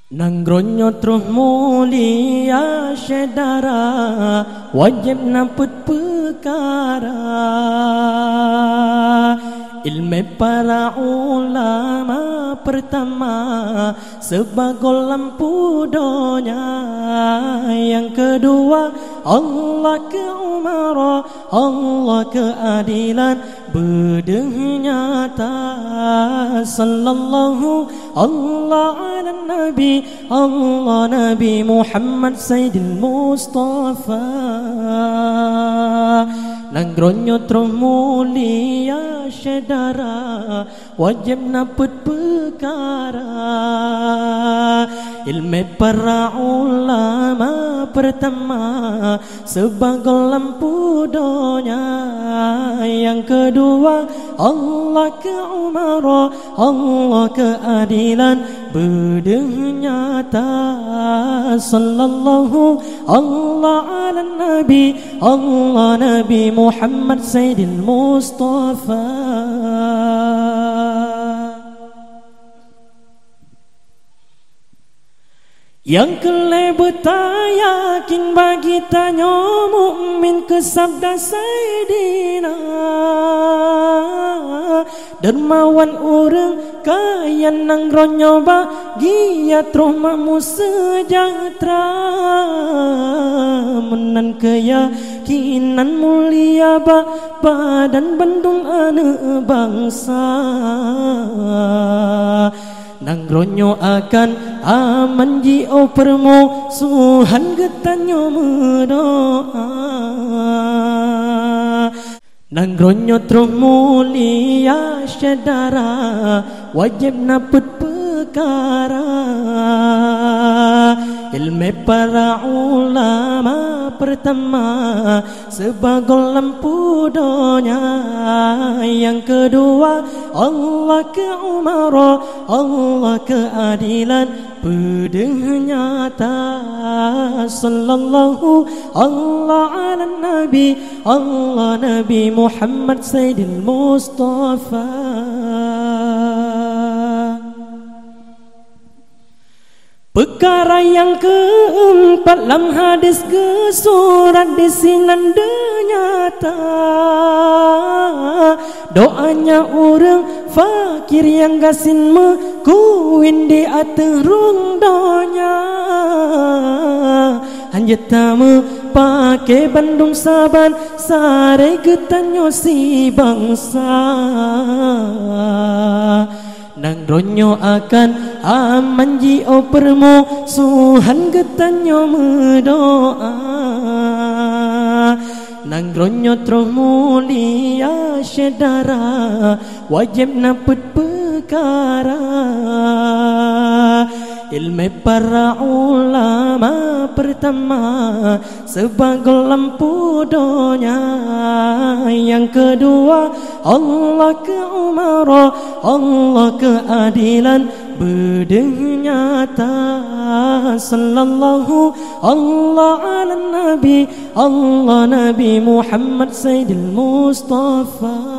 Nangronyo terus mulia syedara, wajib naput perkara. Ilmu para ulama pertama sebagai lampu dunia. Yang kedua Allah keumara, Allah keadilan bernyata. Sallallahu Allah ala Nabi, Allah Nabi Muhammad Sayyidil Mustafa. Nangronyo terus mulia syedara, wajib naput perkara. Ilmu para ulama pertama sebagai lampu dunia. Yang kedua Allah keumara, Allah keadilan bernyata. Sallallahu Allah ala Nabi, Allah Nabi Muhammad Sayyidil Mustafa. Yang kelebeta yakin bagi tanya mukmin ke sabda Sayyidina. Dermawan orang kaya nangronyo bagi ya termamu sejahtera. Menan keyakinan mulia badan Bandung anak bangsa. Nangronyo akan aman jio permusuhan getanyo berdoa. Nangronyo terus mulia syedara, wajib naput perkara. Ilmu para ulama pertama sebagai lampu dunia. Yang kedua Allah keumara, Allah keadilan bernyata. Sallallahu Allah ala Nabi, Allah Nabi Muhammad Sayyidil Mustafa. Perkara yang keempat dalam hadis ke surat disinan nyata. Doanya orang fakir yang gasin mekuin di atas rung donya. Hanya tamu pakai Bandung saban sare getanyo si bangsa. Nangronyo akan aman jio permusuhan getanyo berdoa. Nangronyo terus mulia syedara, wajib naput perkara. Ilmu para ulama pertama sebagai lampu dunia. Yang kedua Allah keumara, Allah keadilan bernyata. Sallallahu Allah ala Nabi, Allah Nabi Muhammad Sayyidil Mustafa.